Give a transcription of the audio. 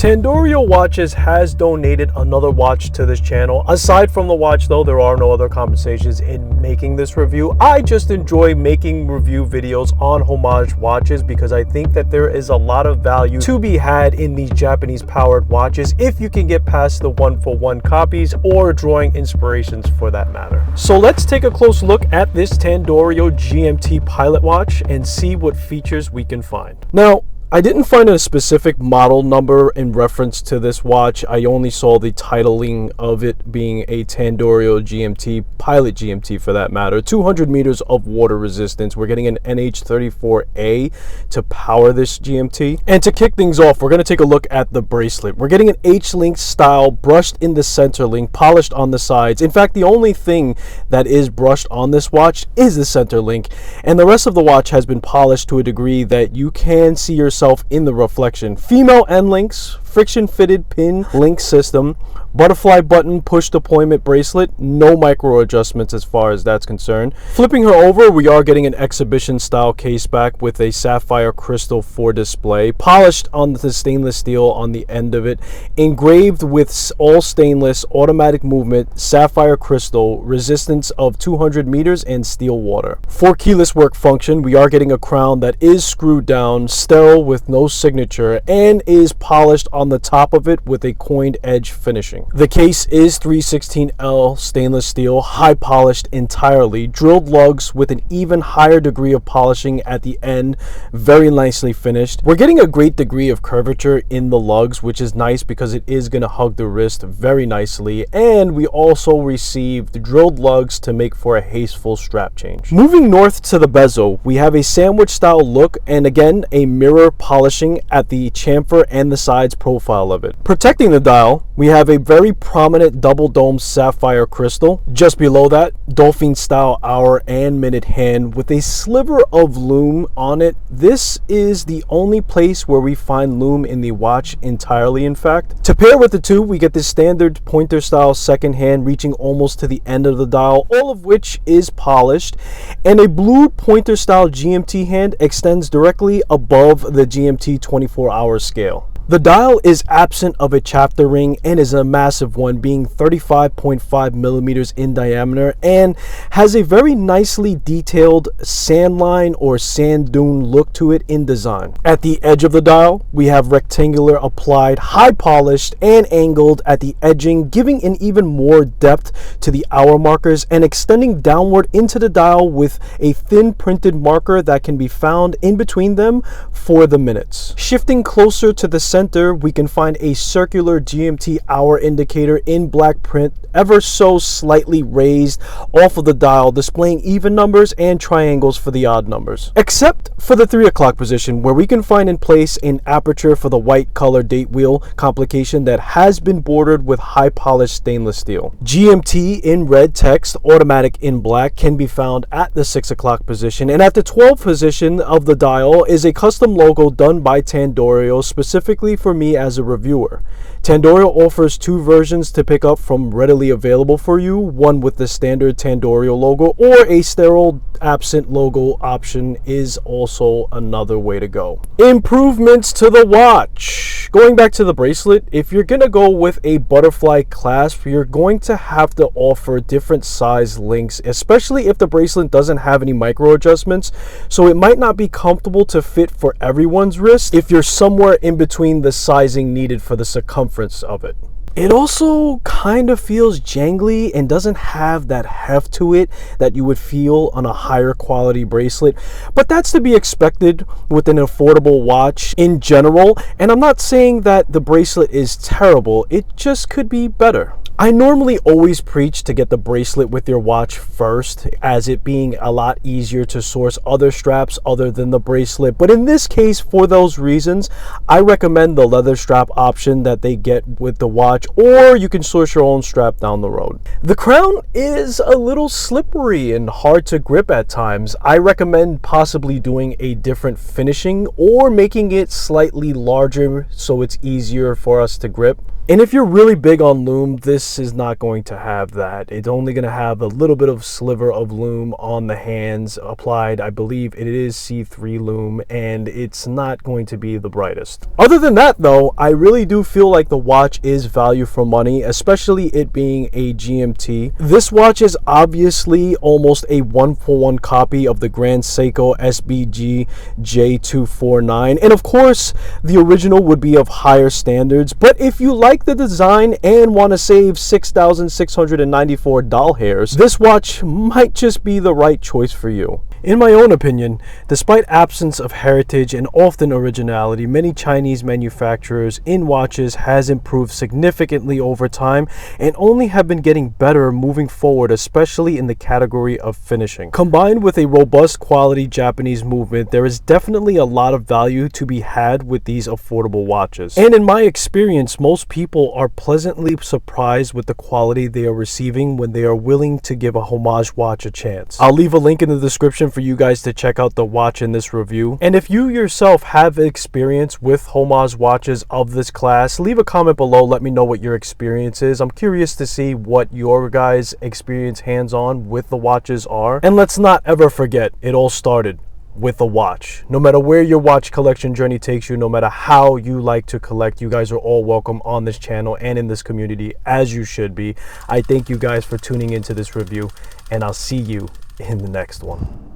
Tandorio Watches has donated another watch to this channel. Aside from the watch though, there are no other compensations in making this review. I just enjoy making review videos on homage watches because I think that there is a lot of value to be had in these Japanese powered watches if you can get past the one-for-one copies or drawing inspirations for that matter. So let's take a close look at this Tandorio GMT Pilot Watch and see what features we can find. Now, I didn't find a specific model number in reference to this watch. I only saw the titling of it being a Tandorio GMT, Pilot GMT for that matter. 200 meters of water resistance. We're getting an NH34A to power this GMT. And to kick things off, we're going to take a look at the bracelet. We're getting an H-link style, brushed in the center link, polished on the sides. In fact, the only thing that is brushed on this watch is the center link. And the rest of the watch has been polished to a degree that you can see yourself in the reflection. Female end links, friction fitted pin link system, butterfly button push deployment bracelet, no micro adjustments as far as that's concerned. Flipping her over, we are getting an exhibition style case back with a sapphire crystal for display, polished on the stainless steel on the end of it, engraved with all stainless, automatic movement, sapphire crystal, resistance of 200 meters and steel water. For keyless work function, we are getting a crown that is screwed down, sterile with no signature, and is polished on the top of it with a coined edge finishing. The case is 316L stainless steel, high polished entirely, drilled lugs with an even higher degree of polishing at the end, very nicely finished. We're getting a great degree of curvature in the lugs, which is nice because it is going to hug the wrist very nicely, and we also received drilled lugs to make for a hasteful strap change. Moving north to the bezel, we have a sandwich style look and again a mirror polishing at the chamfer and the sides profile of it. Protecting the dial, we have a very prominent double dome sapphire crystal. Just below that, dolphin style hour and minute hand with a sliver of lume on it. This is the only place where we find lume in the watch entirely, in fact. To pair with the two, we get this standard pointer style second hand reaching almost to the end of the dial, all of which is polished, and a blue pointer style GMT hand extends directly above the GMT 24-hour scale. The dial is absent of a chapter ring and is a massive one, being 35.5 millimeters in diameter, and has a very nicely detailed sand line or sand dune look to it in design. At the edge of the dial, we have rectangular applied, high polished and angled at the edging, giving an even more depth to the hour markers and extending downward into the dial with a thin printed marker that can be found in between them for the minutes. Shifting closer to the center, we can find a circular GMT hour indicator in black print, ever so slightly raised off of the dial, displaying even numbers and triangles for the odd numbers. Except for the 3 o'clock position, where we can find in place an aperture for the white color date wheel complication that has been bordered with high polished stainless steel. GMT in red text, automatic in black, can be found at the 6 o'clock position, and at the 12 position of the dial is a custom logo done by Tandorio specifically for me as a reviewer. Tandorio offers 2 versions to pick up from readily available for you, one with the standard Tandorio logo or a sterile absent logo option is also another way to go. Improvements to the watch. Going back to the bracelet, if you're gonna go with a butterfly clasp, you're going to have to offer different size links, especially if the bracelet doesn't have any micro adjustments, so it might not be comfortable to fit for everyone's wrist if you're somewhere in between the sizing needed for the circumference of it. It also kind of feels jangly and doesn't have that heft to it that you would feel on a higher quality bracelet, but that's to be expected with an affordable watch in general, and I'm not saying that the bracelet is terrible, it just could be better. I normally always preach to get the bracelet with your watch first, as it being a lot easier to source other straps other than the bracelet, but in this case, for those reasons, I recommend the leather strap option that they get with the watch, or you can source your own strap down the road. The crown is a little slippery and hard to grip at times. I recommend possibly doing a different finishing or making it slightly larger so it's easier for us to grip. And if you're really big on lume, this is not going to have that. It's only going to have a little bit of sliver of lume on the hands applied. I believe it is C3 lume, and it's not going to be the brightest. Other than that though, I really do feel like the watch is value for money, especially it being a GMT. This watch is obviously almost a one-for-one copy of the Grand Seiko SBG J249, and of course the original would be of higher standards, but if you like the design and want to save 6,694 doll hairs, this watch might just be the right choice for you. In my own opinion, despite absence of heritage and often originality, many Chinese manufacturers in watches has improved significantly over time and only have been getting better moving forward, especially in the category of finishing. Combined with a robust quality Japanese movement, there is definitely a lot of value to be had with these affordable watches. And in my experience, most people are pleasantly surprised with the quality they are receiving when they are willing to give a homage watch a chance. I'll leave a link in the description for you guys to check out the watch in this review. And if you yourself have experience with homage watches of this class, leave a comment below. Let me know what your experience is. I'm curious to see what your guys' experience hands-on with the watches are. And let's not ever forget, it all started with a watch. No matter where your watch collection journey takes you, no matter how you like to collect, you guys are all welcome on this channel and in this community, as you should be. I thank you guys for tuning into this review, and I'll see you in the next one.